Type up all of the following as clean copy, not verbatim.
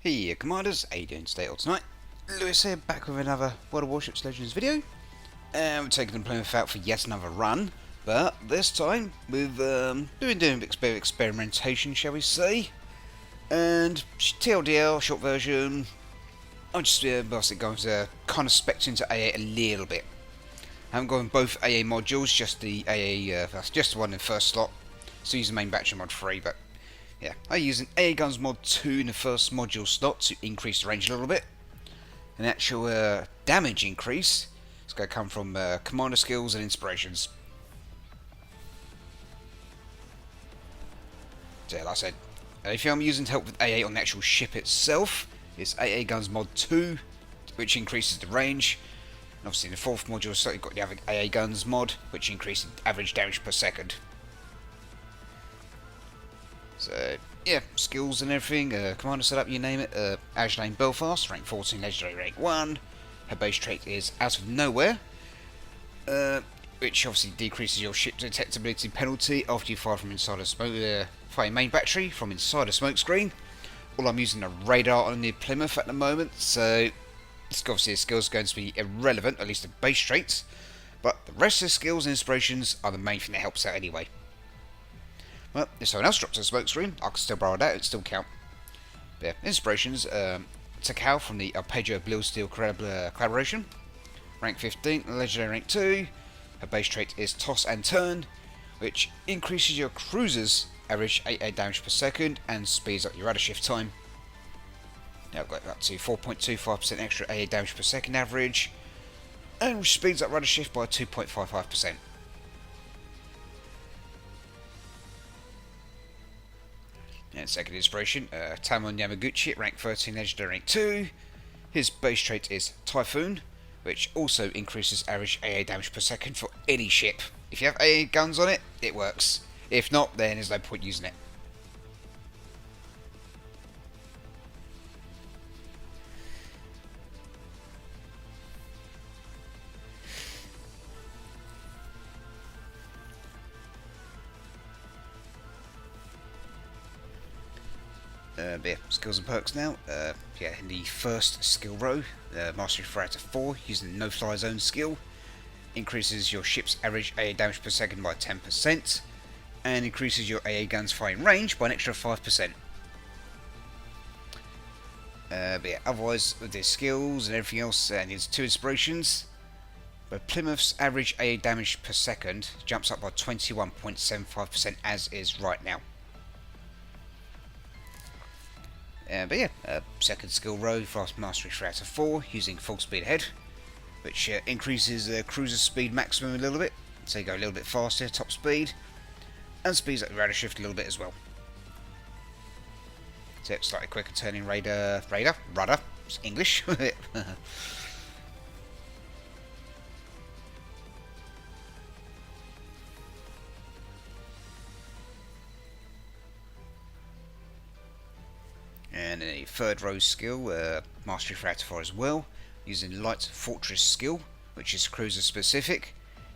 Hey Commanders, how you doing today or tonight? Lewis here, back with another World of Warships Legends video. And we're taking the Plymouth out for yet another run, but this time with doing a bit of experimentation, shall we say. And TLDL, short version, I'm just basically going to kind of spec into AA a little bit. I haven't gone both AA modules, just the AA, just the one in the first slot. Still using main battery mod 3, but yeah, I use an AA Guns mod 2 in the first module slot to increase the range a little bit. An actual damage increase is going to come from commander skills and inspirations. So yeah, like I said, if I'm using to help with AA on the actual ship itself, it's AA Guns mod 2, which increases the range. And obviously in the fourth module slot you've got the AA Guns mod, which increases average damage per second. So, yeah, skills and everything, commander setup, you name it. Azur name Belfast, rank 14, legendary rank 1. Her base trait is Out of Nowhere, which obviously decreases your ship detectability penalty after you fire from inside a smoke, fire main battery from inside a smoke screen. Well, I'm using a radar on the Plymouth at the moment, so this obviously the skills going to be irrelevant, at least the base traits. But the rest of the skills and inspirations are the main thing that helps out anyway. Well, if someone else drops a smoke screen, I can still borrow that, it'd still count. But yeah, inspirations, Takao from the Arpeggio Blue Steel collaboration. Rank 15, legendary rank 2. Her base trait is Toss and Turn, which increases your cruiser's average 8 damage per second and speeds up your rudder shift time. Now I've got up to 4.25% extra AA damage per second average, and which speeds up rudder shift by 2.55%. And second inspiration, Tamon Yamaguchi, rank 13, legendary rank 2. His base trait is Typhoon, which also increases average AA damage per second for any ship. If you have AA guns on it, it works. If not, then there's no point using it. Yeah, skills and perks now. Yeah, in the first skill row, Mastery 4 out of 4, using the No Fly Zone skill, increases your ship's average AA damage per second by 10%, and increases your AA gun's firing range by an extra 5%. But yeah, otherwise, with the skills and everything else, needs 2 inspirations. But Plymouth's average AA damage per second jumps up by 21.75% as is right now. But yeah, second skill row, Fast Mastery 3 out of 4, using full speed ahead, which increases cruiser speed maximum a little bit, so you go a little bit faster, top speed, and speeds up the rudder shift a little bit as well. So it's slightly quicker turning rudder, it's English. And a third row skill, Mastery 4 out of 4 as well, using Light Fortress skill, which is cruiser specific,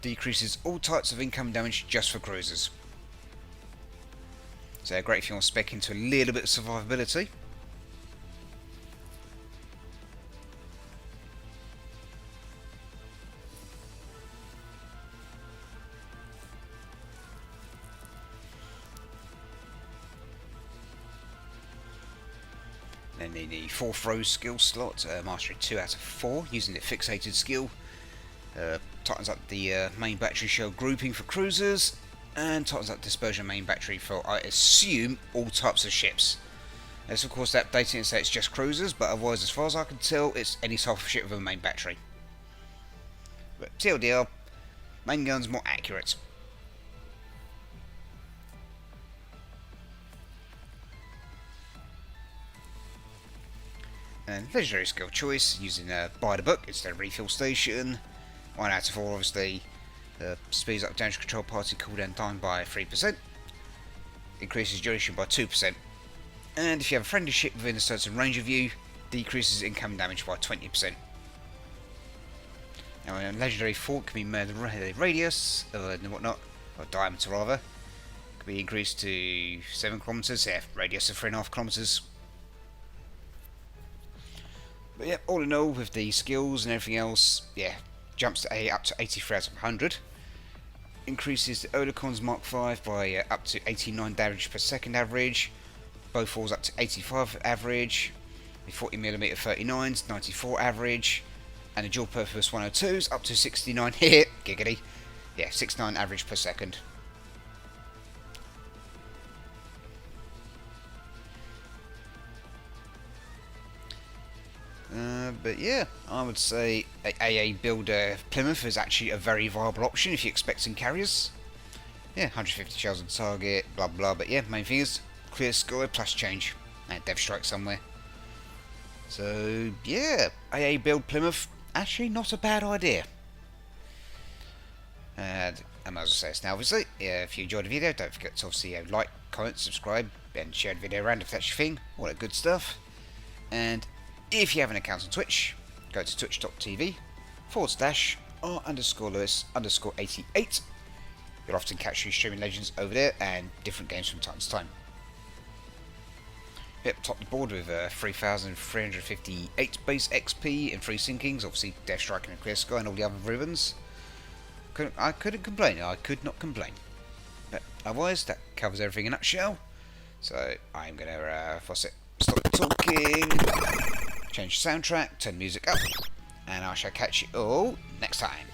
decreases all types of incoming damage just for cruisers. So great if you want to spec into a little bit of survivability. Then in the fourth row skill slot, Mastery 2 out of 4, using the Fixated skill, tightens up the main battery shell grouping for cruisers, and tightens up dispersion main battery for, I assume, all types of ships. There's of course updating and say it's just cruisers, but otherwise as far as I can tell it's any type of ship with a main battery. But TLDR, main gun's more accurate. And legendary skill choice, using buy the book instead of refill station. 1 out of 4 obviously, speeds up damage control party cooldown time by 3%, increases duration by 2%, and if you have a friendly ship within a certain range of you, decreases incoming damage by 20%. Now a legendary fork can be made of radius, and whatnot, or diameter rather, could be increased to 7 kilometres, yeah, radius of 3.5 kilometres. But yeah, all in all, with the skills and everything else, yeah, jumps to up to 83,100. Increases the Odocon's Mark 5 by up to 89 damage per second average. Both falls up to 85 average. The 40mm 39s, 94 average. And the dual purpose 102s up to 69 hit, giggity. Yeah, 69 average per second. But yeah, I would say AA builder Plymouth is actually a very viable option if you're expecting carriers. Yeah, 150 shells on target, blah blah, but yeah, main thing is clear sky plus change. And Dev Strike somewhere. So yeah, AA build Plymouth, actually not a bad idea. And I might as well say this now, obviously, if you enjoyed the video, don't forget to obviously like, comment, subscribe, and share the video around if that's your thing, all that good stuff. And if you have an account on Twitch, go to twitch.tv/r_Lewis_88. You'll often catch me streaming Legends over there and different games from time to time. Yep, top the board with 3,358 base XP and 3 sinkings, obviously Death Strike and Clear Sky and all the other ribbons. I couldn't complain, I could not complain. But otherwise, that covers everything in a nutshell. So I'm going to stop talking, change the soundtrack, turn the music up, and I shall catch you all next time.